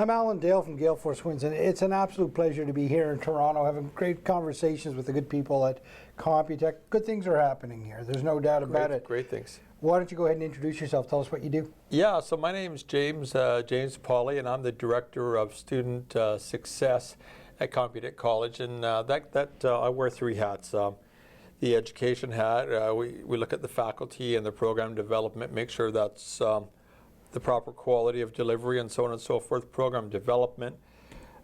I'm Alan Dale from Gale Force Winds, and it's an absolute pleasure to be here in Toronto having great conversations with the good people at Computek. Good things are happening here. There's no doubt about it. Great things. Why don't you go ahead and introduce yourself? Tell us what you do. Yeah, so my name is James Polley, and I'm the Director of Student Success at Computek College. And I wear three hats. The education hat, we look at the faculty and the program development, make sure that's the proper quality of delivery and so on and so forth, program development.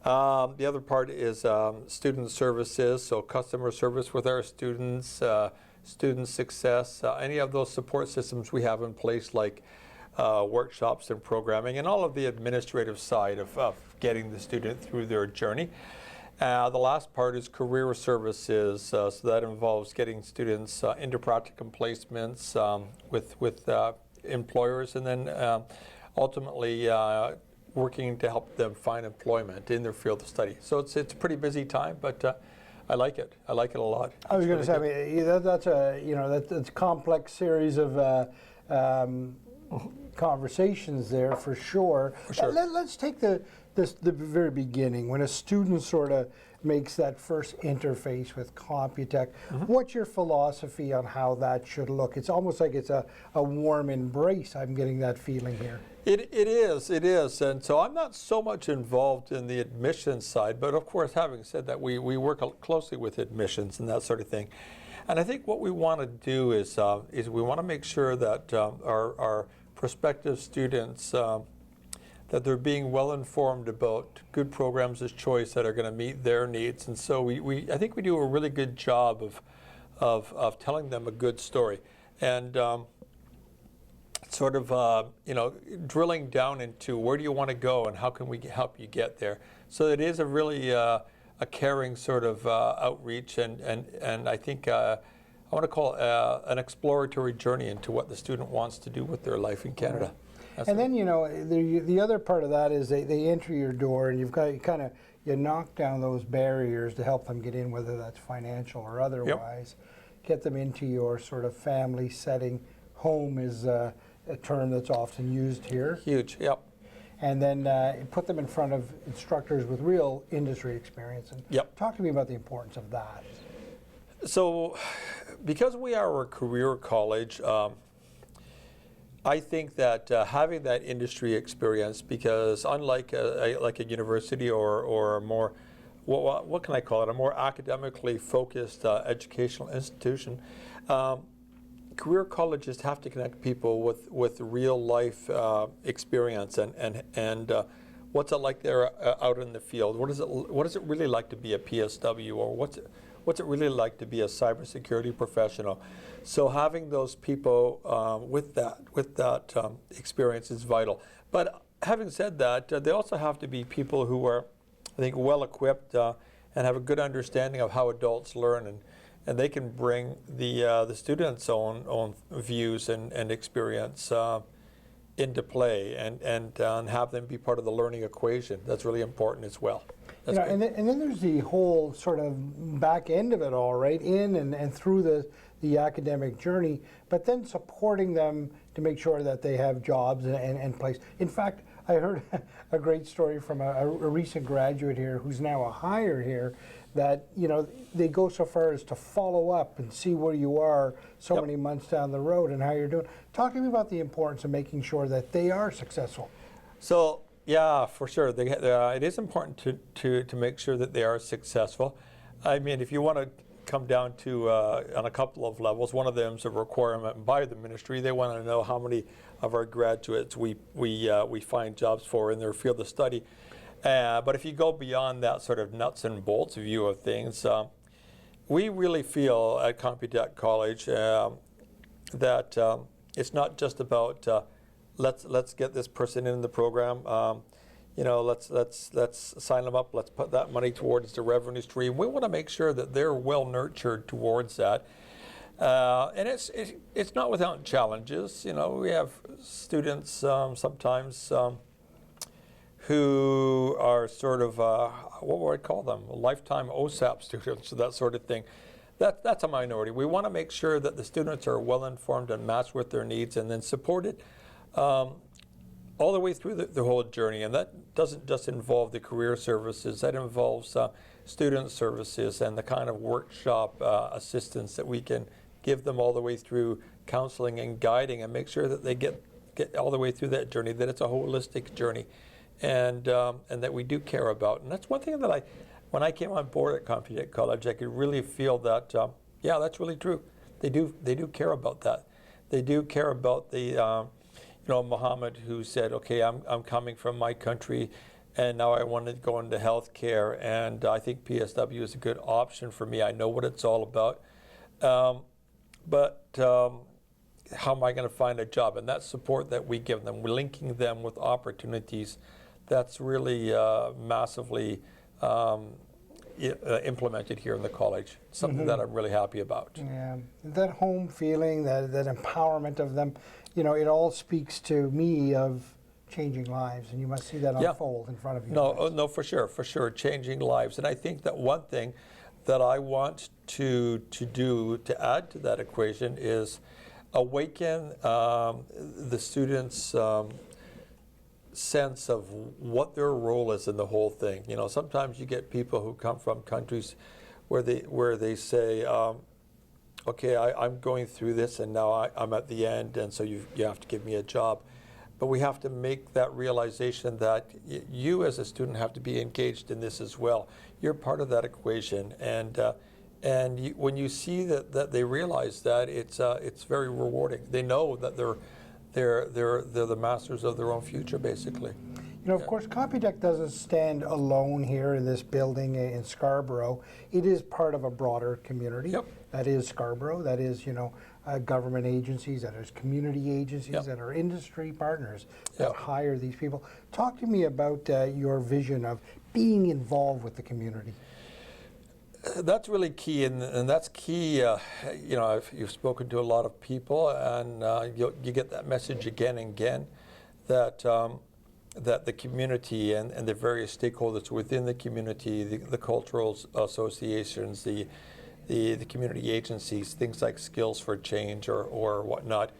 The other part is student services, so customer service with our students, student success, any of those support systems we have in place, like workshops and programming, and all of the administrative side of getting the student through their journey. The last part is career services, so that involves getting students into practicum placements with employers, and then ultimately working to help them find employment in their field of study. So it's a pretty busy time, but I like it. I like it a lot. I was going to say, I mean, that's a that's a complex series of conversations there for sure. For sure. Let's take the very beginning, when a student sort of makes that first interface with Computek. What's your philosophy on how that should look? It's almost like it's a warm embrace. I'm getting that feeling here. It is. And so I'm not so much involved in the admissions side, but of course, having said that, we work closely with admissions and that sort of thing. And I think what we want to do is we want to make sure that our prospective students, that they're being well informed about good programs of choice that are going to meet their needs. And so I think we do a really good job of telling them a good story, and sort of drilling down into where do you want to go and how can we help you get there. So it is a really a caring sort of outreach, and I think I want to call it an exploratory journey into what the student wants to do with their life in Canada. Right. And then, the other part of that is they enter your door, and you've got you knock down those barriers to help them get in, whether that's financial or otherwise. Yep. Get them into your sort of family setting. Home is a term that's often used here. Huge, yep. And then put them in front of instructors with real industry experience. And yep. Talk to me about the importance of that. So, because we are a career college, I think that having that industry experience, because unlike like a university or a more, what can I call it, a more academically focused educational institution, career colleges have to connect people with real life experience and what's it like there out in the field. What is it really like to be a PSW, or what's it really like to be a cybersecurity professional? So having those people with that experience is vital. But having said that, they also have to be people who are, I think, well equipped and have a good understanding of how adults learn, and they can bring the students' own views and experience into play, and have them be part of the learning equation. That's really important as well. And then there's the whole sort of back end of it all, right? In and through the academic journey, but then supporting them to make sure that they have jobs and place. In fact, I heard a great story from a recent graduate here who's now a hire here, that they go so far as to follow up and see where you are so yep. many months down the road and how you're doing. Talk to me about the importance of making sure that they are successful. So, yeah, for sure. It is important to make sure that they are successful. I mean, if you want to come down to on a couple of levels, one of them is a requirement by the ministry. They want to know how many of our graduates we find jobs for in their field of study. But if you go beyond that sort of nuts and bolts view of things, we really feel at Computek College that it's not just about let's get this person in the program. Let's sign them up. Let's put that money towards the revenue stream. We want to make sure that they're well nurtured towards that, and it's not without challenges. We have students sometimes who are sort of what would I call them? Lifetime OSAP students, that sort of thing. That's a minority. We want to make sure that the students are well informed and matched with their needs, and then supported all the way through the whole journey. And that doesn't just involve the career services, that involves student services and the kind of workshop assistance that we can give them all the way through counseling and guiding, and make sure that they get all the way through that journey, that it's a holistic journey, and that we do care about. And that's one thing that when I came on board at Computek College, I could really feel that, yeah, that's really true. They do care about that. They do care about the, Muhammad, who said, okay, I'm coming from my country, and now I want to go into healthcare, and I think PSW is a good option for me. I know what it's all about, but how am I going to find a job? And that support that we give them, we're linking them with opportunities, that's really massively implemented here in the college. Something that I'm really happy about. Yeah, that home feeling, that empowerment of them, it all speaks to me of changing lives, and you must see that unfold in front of you. No, for sure, changing lives. And I think that one thing that I want to do to add to that equation is awaken the students' sense of what their role is in the whole thing. Sometimes you get people who come from countries where they say, okay, I'm going through this, and now I'm at the end, and so you have to give me a job. But we have to make that realization that you as a student have to be engaged in this as well. You're part of that equation, and when you see that they realize that, it's very rewarding. They know that they're the masters of their own future, basically. Of course, Computek doesn't stand alone here in this building in Scarborough. It is part of a broader community. Yep. That is Scarborough. That is, government agencies. That is community agencies. Yep. That are industry partners that Yep. hire these people. Talk to me about your vision of being involved with the community. That's really key, and that's key. You've spoken to a lot of people, and you get that message again and again, that the community and the various stakeholders within the community, the cultural associations, the community agencies, things like Skills for Change or whatnot,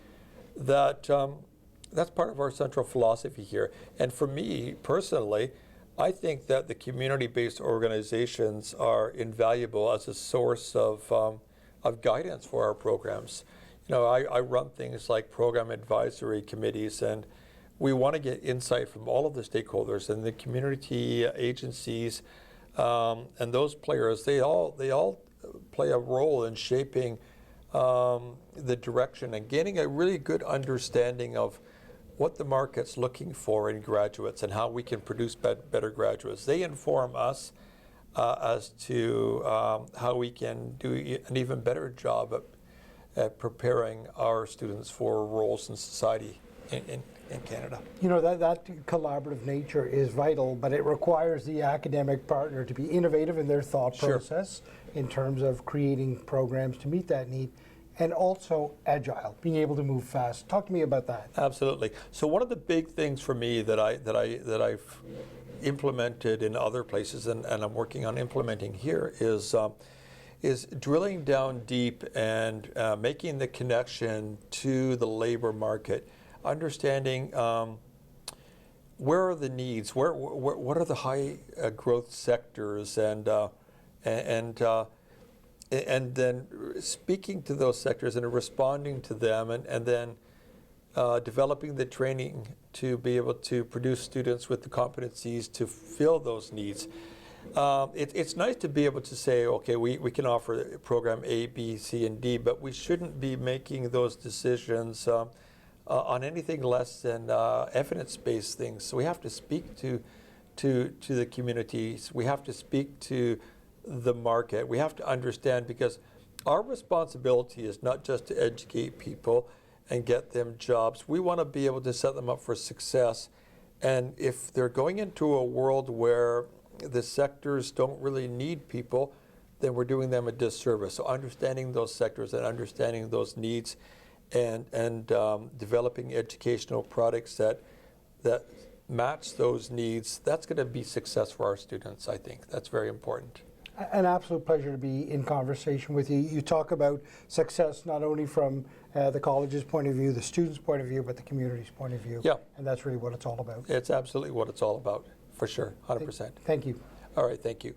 that's part of our central philosophy here. And for me personally, I think that the community-based organizations are invaluable as a source of guidance for our programs. I run things like program advisory committees, and we want to get insight from all of the stakeholders and the community agencies, and those players. They all play a role in shaping the direction and gaining a really good understanding of what the market's looking for in graduates and how we can produce better graduates. They inform us as to how we can do an even better job at preparing our students for roles in society in Canada. That collaborative nature is vital, but it requires the academic partner to be innovative in their thought process in terms of creating programs to meet that need, and also agile, being able to move fast. Talk to me about that. Absolutely. So one of the big things for me that I've implemented in other places, and I'm working on implementing here, is drilling down deep and making the connection to the labor market, understanding where are the needs, what are the high growth sectors, and then speaking to those sectors and responding to them, and then developing the training to be able to produce students with the competencies to fill those needs. It's nice to be able to say, okay, we can offer program A, B, C, and D, but we shouldn't be making those decisions on anything less than evidence-based things. So we have to speak to the communities. We have to speak to the market. We have to understand, because our responsibility is not just to educate people and get them jobs. We want to be able to set them up for success. And if they're going into a world where the sectors don't really need people, then we're doing them a disservice. So understanding those sectors and understanding those needs, and developing educational products that match those needs, that's going to be success for our students, I think. That's very important. An absolute pleasure to be in conversation with you. You talk about success not only from the college's point of view, the students' point of view, but the community's point of view. Yeah. And that's really what it's all about. It's absolutely what it's all about, for sure, 100%. Thank you. All right, thank you.